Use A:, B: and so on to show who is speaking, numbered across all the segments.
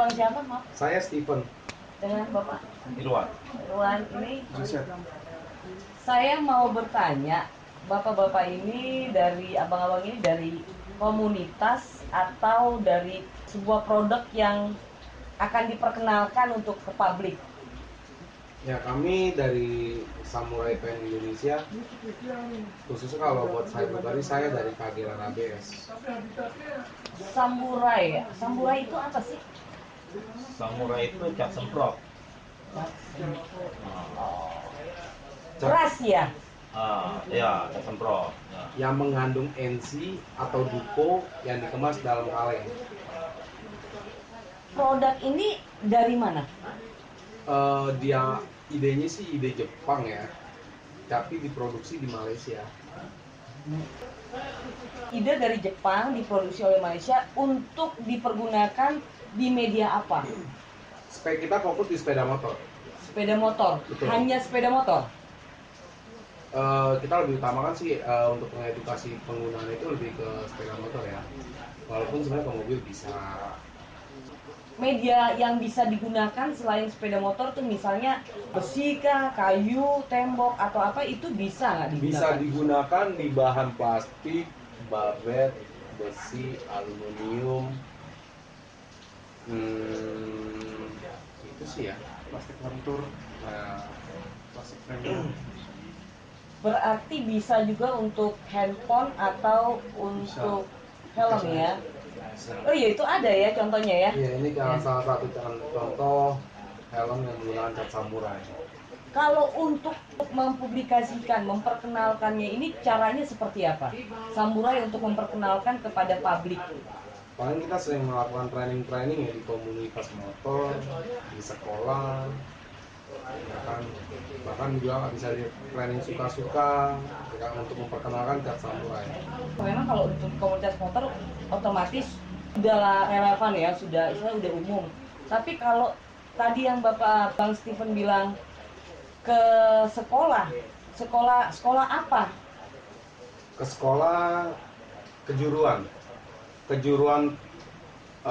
A: Bapak siapa, Maaf?
B: Saya Steven.
A: Dengan Bapak?
C: Irwan.
A: Irwan, ini
B: Joseph.
A: saya mau bertanya, Bapak-bapak ini dari abang-abang ini dari komunitas atau dari sebuah produk yang akan diperkenalkan untuk ke publik?
B: Ya, kami dari Samurai Pen Indonesia, khususnya kalau buat saya pribadi, saya dari Pageran ABS.
A: Samurai ya? Samurai itu apa sih?
C: Samurai itu cat semprot.
A: Keras ya?
C: Ya, cat semprot. Ya.
B: Yang mengandung NC atau duko yang dikemas dalam kaleng.
A: Produk ini dari mana?
B: Dia idenya sih ide Jepang ya, tapi diproduksi di Malaysia.
A: Ide dari Jepang diproduksi oleh Malaysia untuk dipergunakan di media apa?
B: Supaya kita fokus di sepeda motor.
A: Sepeda motor.
B: Betul.
A: Hanya sepeda motor.
B: Kita lebih utamakan sih untuk mengedukasi penggunaan itu lebih ke sepeda motor ya. Walaupun sebenarnya ke mobil bisa.
A: Media yang bisa digunakan selain sepeda motor tuh misalnya besi kah, kayu, tembok atau apa itu bisa nggak digunakan?
B: Bisa digunakan di bahan plastik, babet, besi, aluminium. Itu sih ya, plastik lentur, plastik frame.
A: Berarti bisa juga untuk handphone atau untuk helm ya? Oh iya, itu ada ya contohnya ya?
B: Iya, ini salah satu contoh helm yang menggunakan cat samurai.
A: Kalau untuk mempublikasikan, memperkenalkannya ini caranya seperti apa? Samurai untuk memperkenalkan kepada publik.
B: Paling kita sering melakukan training ya di komunitas motor, di sekolah, bahkan juga bisa di training suka-suka ya, untuk memperkenalkan cat samurai.
A: Memang kalau untuk komunitas motor otomatis sudah relevan ya, sudah umum. Tapi kalau tadi yang Bapak Bang Steven bilang ke sekolah apa?
B: Ke sekolah kejuruan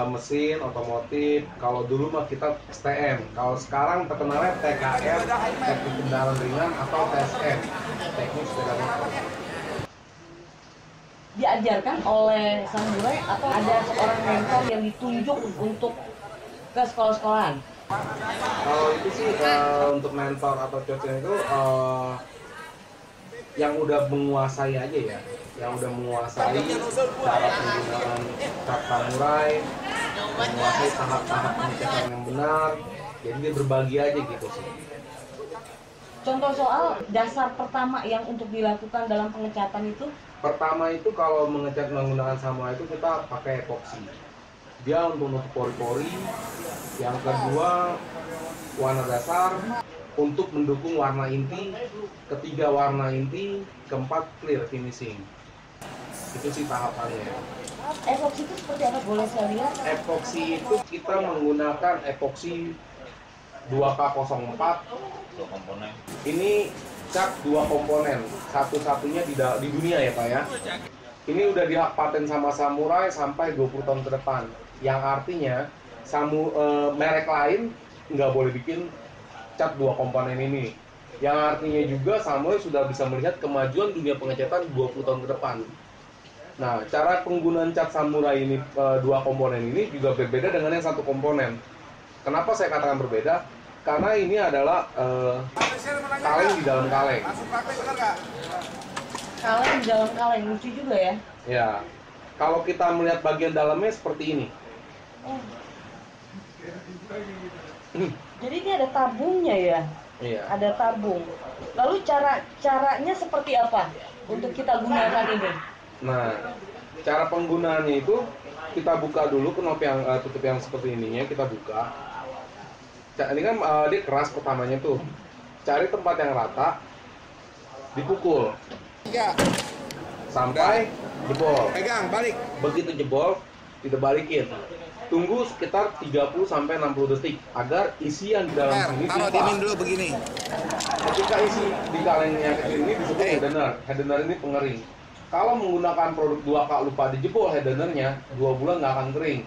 B: mesin otomotif. Kalau dulu mah kita STM, kalau sekarang terkenalnya TKR, teknik kendaraan ringan, atau TSM, teknik sepeda motor.
A: Diajarkan oleh samurai atau ada seorang mentor yang ditunjuk untuk ke sekolah-sekolahan?
B: Kalau itu sih untuk mentor atau coaching itu yang udah menguasai aja ya, yang udah menguasai cara penggunaan cat samurai, menguasai tahap-tahap pengecekan yang benar, jadi dia berbagi aja gitu sih.
A: Contoh soal dasar pertama yang untuk dilakukan dalam pengecatan itu?
B: Pertama itu kalau mengecat menggunakan samurai itu kita pakai epoksi. Dia untuk nutup pori-pori. Yang kedua warna dasar untuk mendukung warna inti. Ketiga warna inti. Keempat clear finishing. Itu sih tahapannya.
A: Epoksi itu seperti apa, boleh saya lihat?
B: Epoksi itu kita menggunakan epoksi 2K04.
C: 2 komponen.
B: Ini cat 2 komponen, satu-satunya di dunia ya Pak ya. Ini udah dihak paten sama Samurai sampai 20 tahun ke depan. Yang artinya merek lain nggak boleh bikin cat 2 komponen ini. Yang artinya juga Samurai sudah bisa melihat kemajuan dunia pengecatan 20 tahun ke depan. Nah, cara penggunaan cat Samurai ini 2 komponen ini juga berbeda dengan yang 1 komponen. Kenapa saya katakan berbeda? Karena ini adalah kaleng di dalam kaleng.
A: Kaleng di dalam kaleng, lucu juga ya?
B: Ya, kalau kita melihat bagian dalamnya seperti ini.
A: Oh. Jadi ini ada tabungnya ya?
B: Iya.
A: Ada tabung. Lalu caranya seperti apa untuk kita gunakan ini?
B: Nah, cara penggunaannya itu kita buka dulu knop yang tutup yang seperti ininya, kita buka. Ini kan dia keras pertamanya tuh. Cari tempat yang rata, dipukul sampai jebol.
D: Pegang, balik.
B: Begitu jebol, kita balikin. Tunggu sekitar 30-60 detik agar isi yang di dalam sini
D: Taruh diemin dulu begini.
B: Ketika isi di kaleng yang kecil ini disebut hardener. Hardener ini pengering. Kalau menggunakan produk 2K lupa dijebol hardenernya, 2 bulan nggak akan kering.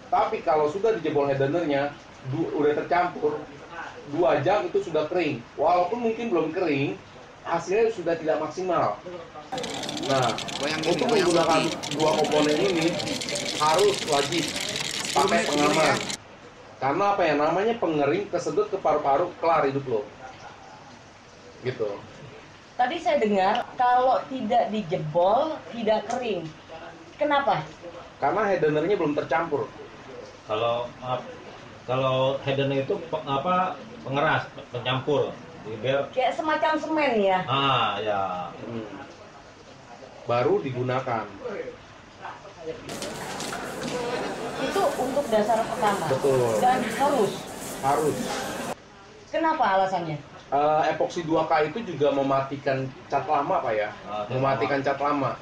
B: Tapi kalau sudah dijebol headernya, udah tercampur, 2 jam itu sudah kering. Walaupun mungkin belum kering, hasilnya sudah tidak maksimal. Nah, untuk menggunakan dua komponen ini harus wajib pakai pengaman. Karena apa ya, namanya pengering, kesedot ke paru-paru, kelar hidup lo. Gitu.
A: Tadi saya dengar kalau tidak dijebol tidak kering. Kenapa?
B: Karena headernya belum tercampur.
C: Kalau headernya itu pengeras, pencampur. Jadi biar
A: Kayak semacam semen ya.
C: ya.
B: Baru digunakan.
A: Itu untuk dasar pertama.
B: Betul.
A: Dan harus.
B: Kenapa
A: alasannya?
B: Epoksi 2K itu juga mematikan cat lama, Pak ya. Mematikan cat lama.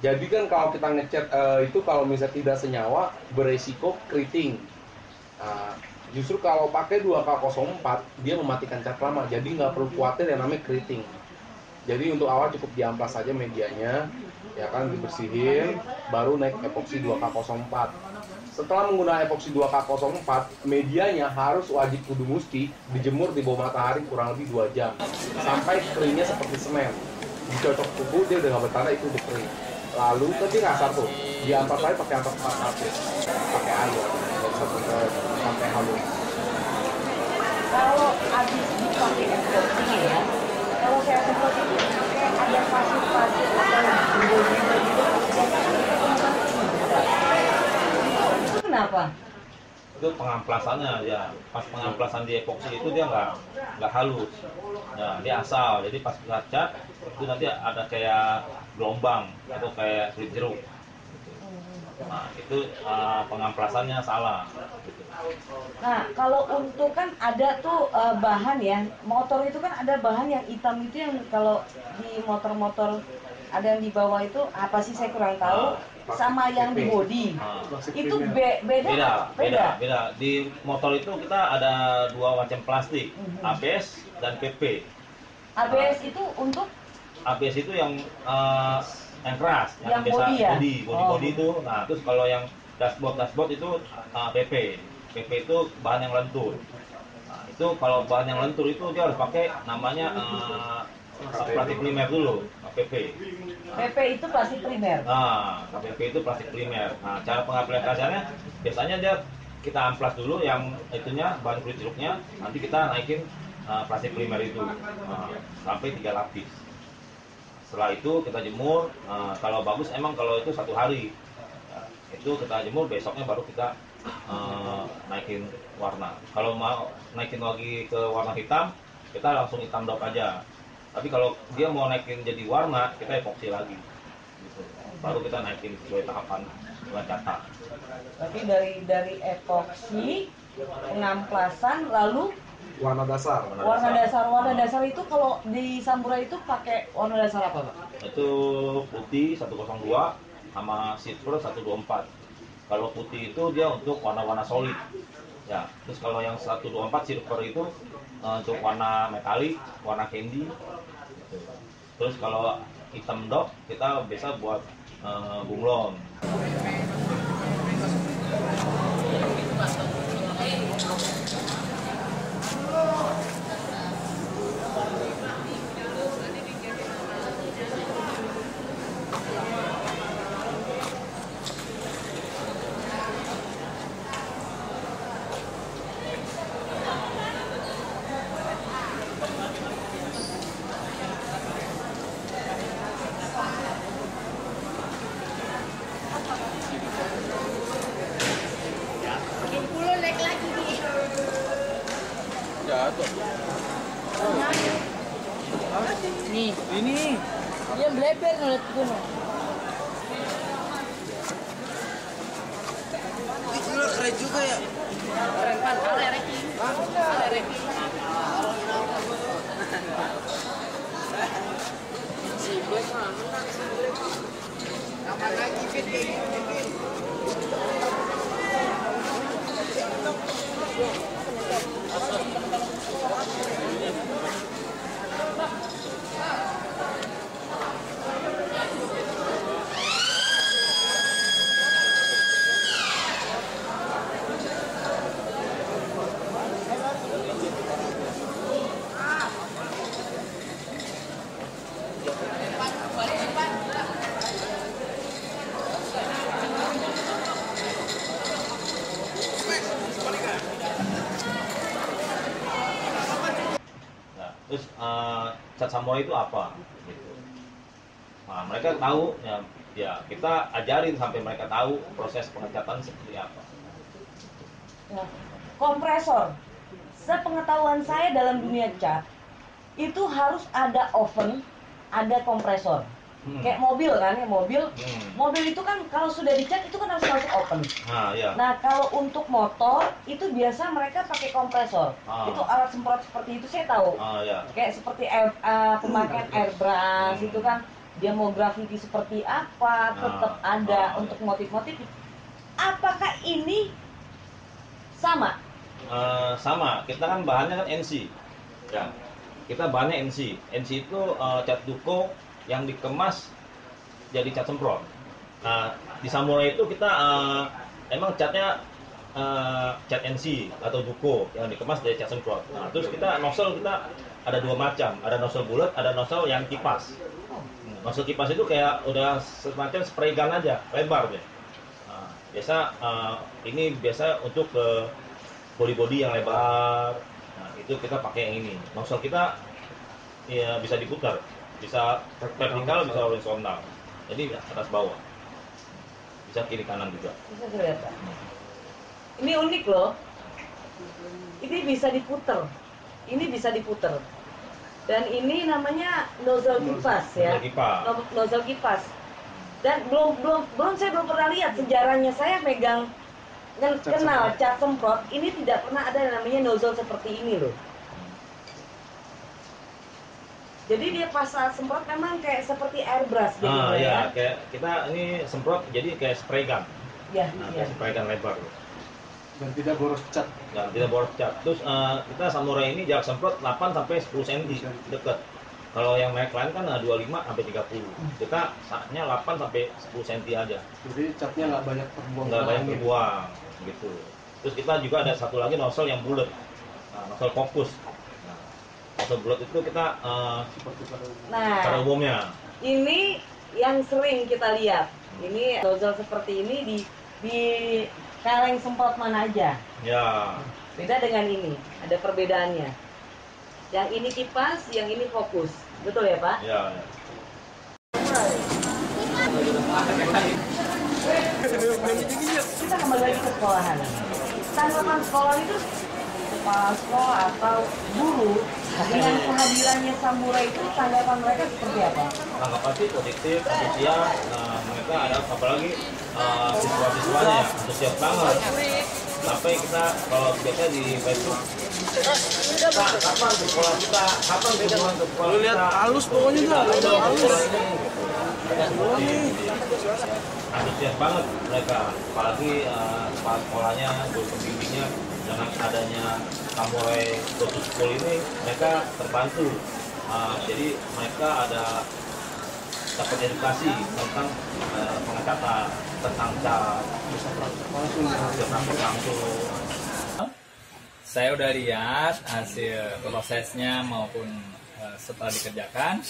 B: Jadi kan kalau kita ngecat itu kalau misalnya tidak senyawa beresiko keriting. Justru kalau pakai 2K04 dia mematikan cat lama, jadi nggak perlu khawatir yang namanya keriting. Jadi untuk awal cukup diamplas saja medianya, ya kan, dibersihin, baru naik epoksi 2K04. Setelah menggunakan epoksi 2K04, medianya harus wajib kudu musti dijemur di bawah matahari kurang lebih 2 jam sampai keringnya seperti semen. Dicocok suhu dia udah nggak bertanda, itu udah kering. Lalu nanti ngasar tuh, diamplas lagi pakai ampas lapis, pakai air sampai halus.
A: Kalau habis dipakai epoxy ya, kalau saya semprot itu kayak ada pasir-pasir atau bumbu-bumbu gitu. Itu kenapa?
C: Itu pengamplasannya ya. Pas pengamplasan di epoksi itu dia nggak halus. Ya, dia asal. Jadi pas kita cat itu nanti ada kayak gelombang atau kayak kulit jeruk. Nah, itu pengamplasannya salah.
A: Nah, kalau untuk kan ada tuh bahan ya, motor itu kan ada bahan yang hitam itu yang kalau di motor-motor ada yang di bawah itu apa sih saya kurang tahu, sama yang di body. Itu beda.
C: Di motor itu kita ada 2 macam plastik, ABS dan PP.
A: ABS itu untuk
C: ABS itu yang keras,
A: yang
C: biasa
A: body ya?
C: body itu. Nah, terus kalau yang dashboard itu PP. PP itu bahan yang lentur. Nah, itu kalau bahan yang lentur itu dia harus pakai namanya plastik primer dulu, PP.
A: PP itu plastik primer.
C: Nah, PP itu plastik primer. Nah, cara pengaplikasiannya biasanya kita amplas dulu yang itunya, bahan kulit jeruknya, nanti kita naikin plastik primer itu sampai 3 lapis. Setelah itu kita jemur. Kalau bagus emang kalau itu 1 hari. Itu kita jemur, besoknya baru kita naikin warna. Kalau mau naikin lagi ke warna hitam, kita langsung hitam dop aja. Tapi kalau dia mau naikin jadi warna, kita epoksi lagi. Gitu. Baru kita naikin sesuai tahapan catan.
A: Berarti dari epoksi, pengamplasan, lalu
B: Warna dasar.
A: Warna dasar itu kalau di samurai itu pakai warna dasar apa, Pak?
C: Itu putih 102 sama silver 124. Kalau putih itu dia untuk warna-warna solid. Ya, terus kalau yang 124 silver itu untuk warna metalik, warna candy. Gitu. Terus kalau hitam dop kita biasa buat bunglon.
D: Nih, ini dia bleber ngeliat gue.
E: Itu keren juga ya.
D: Keren pan, ale reki. Ale reki. Si Black mah menang si Black.
E: Kapan lagi fit kayak gini fit?
C: terus cat samurai itu apa gitu. Nah, mereka tahu ya kita ajarin sampai mereka tahu proses pengecatan seperti apa.
A: Ya. Kompresor, sepengetahuan saya dalam dunia cat itu harus ada oven, ada kompresor. Kayak mobil kan ya, mobil itu kan kalau sudah dicat itu kan harus masuk oven.
C: Ya.
A: Nah kalau untuk motor itu biasa mereka pakai kompresor. Itu alat semprot seperti itu saya tahu.
C: Ya.
A: Kayak seperti pemakaian airbrush itu kan dia mau grafiti seperti apa tetap ada untuk motif-motif. Apakah ini sama?
C: Sama, kita kan bahannya kan NC. Ya. Kita bahannya NC. NC itu cat duko yang dikemas jadi cat semprot. Nah, di samurai itu kita emang catnya cat NC atau duko yang dikemas jadi cat semprot. Nah, terus kita nozzle kita ada dua macam, ada nozzle bulat, ada nozzle yang kipas. Nozzle kipas itu kayak udah semacam spray gun aja, lebar deh. Nah, biasa ini biasa untuk ke body yang lebar. Nah, itu kita pakai yang ini. Nozzle kita ya bisa diputar. Bisa vertikal, bisa horizontal. Jadi atas bawah. Bisa kiri kanan juga.
A: Bisa kelihatan. Ini unik loh. Ini bisa diputer. Ini bisa diputer. Dan ini namanya nozzle kipas ya. Nozzle kipas. Dan saya belum pernah lihat sejarahnya. Saya megang kenal cat semprot. Ini tidak pernah ada yang namanya nozzle seperti ini loh. Jadi dia pas saat semprot memang kayak seperti airbrush gitu
C: ya. Kayak kita ini semprot jadi kayak spray gun. Kayak spray gun lebar.
B: Dan tidak boros cat.
C: Terus kita samurai ini jarak semprot 8 sampai 10 cm dekat. Kalau yang merek lain kan 25 sampai 30. Kita saatnya 8 sampai 10 cm aja.
B: Jadi catnya nggak banyak
C: terbuang. Gitu. Terus kita juga ada satu lagi nozzle yang bulat. Nozzle fokus. Nozzle bulat itu kita pada umumnya.
A: Ini yang sering kita lihat. Ini nozzle seperti ini di kaleng semprot mana aja.
C: Ya.
A: Beda dengan ini, ada perbedaannya. Yang ini kipas, yang ini fokus. Betul ya, Pak?
C: Ya.
A: Kita kembali lagi ke sekolahan. Tanggapan sekolah itu kepala sekolah atau guru dengan kehadirannya samurai itu tanggapan mereka seperti apa?
C: Tanggapan sih positif, antusias. Mereka ada apalagi siswa-siswanya ya, antusias banget. Sampai kita kalau biasa di Facebook, kapan sekolah kita, kapan kunjungan ke sekolah kita?
E: Lihat halus pokoknya dah, halus.
C: Antusias banget mereka, apalagi kepala sekolahnya, guru pembimbingnya. Dengan adanya samurai Goto School ini mereka terbantu, jadi mereka ada dapat edukasi tentang pengecatan, tentang cat,
F: saya udah lihat hasil prosesnya maupun setelah dikerjakan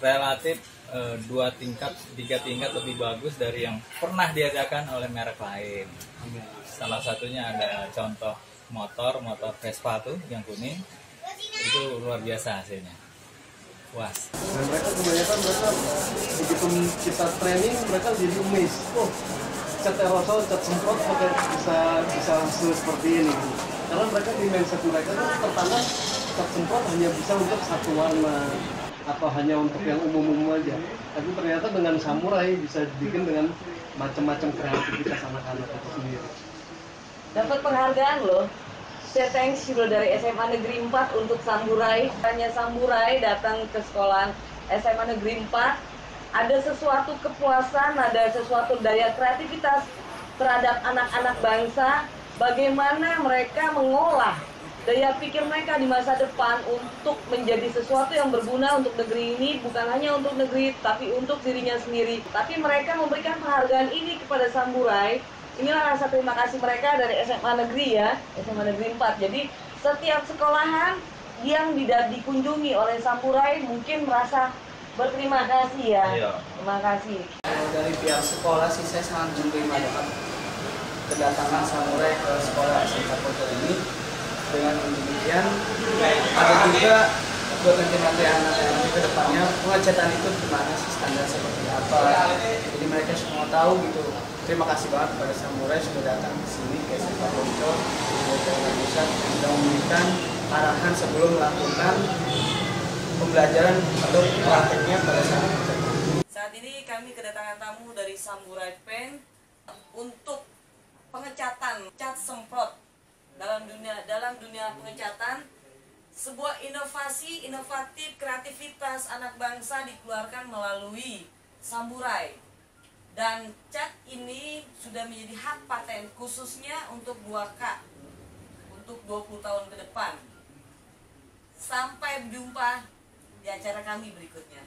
F: relatif 2 tingkat, 3 tingkat lebih bagus dari yang pernah diajarkan oleh merek lain. Salah satunya ada contoh motor Vespa tuh yang kuning, itu luar biasa hasilnya, puas.
B: Dan mereka kebanyakan begitu kita training mereka jadi amazed. Oh, cat aerosol, cat semprot pakai bisa hasil seperti ini. Karena mereka di mindset mereka tuh tertanam cat semprot hanya bisa untuk satu warna atau hanya untuk yang umum-umum aja. Tapi ternyata dengan samurai bisa dibikin dengan macam-macam kreativitas anak-anak itu sendiri.
A: Dapat penghargaan loh. Saya thanks you dari SMA Negeri 4 untuk samurai. Hanya samurai datang ke sekolah SMA Negeri 4. Ada sesuatu kepuasan, ada sesuatu daya kreativitas terhadap anak-anak bangsa. Bagaimana mereka mengolah daya pikir mereka di masa depan untuk menjadi sesuatu yang berguna untuk negeri ini, bukan hanya untuk negeri, tapi untuk dirinya sendiri. Tapi mereka memberikan penghargaan ini kepada samurai. Inilah rasa terima kasih mereka dari SMA Negeri ya, SMA Negeri 4. Jadi setiap sekolahan yang dikunjungi oleh samurai mungkin merasa berterima kasih ya.
C: Iya.
A: Terima kasih.
E: Dari pihak sekolah sih saya sangat menerima dengan kedatangan samurai ke sekolah SMK Koto ini. Dengan demikian ada juga buat nanti anak-anak ke depannya pengecatan itu gimana sih, standar seperti apa, jadi mereka semua tahu gitu. Terima kasih banget kepada Samurai sudah datang ke sini ke Sepak Boncol Indonesia, sudah memberikan arahan sebelum melakukan pembelajaran atau prakteknya pada saat itu.
A: Saat ini kami kedatangan tamu dari Samurai Paint untuk pengecatan cat semprot dalam dunia pengecatan. Sebuah inovasi, inovatif, kreativitas anak bangsa dikeluarkan melalui Samurai. Dan cat ini sudah menjadi hak paten khususnya untuk 2K untuk 20 tahun ke depan. Sampai berjumpa di acara kami berikutnya.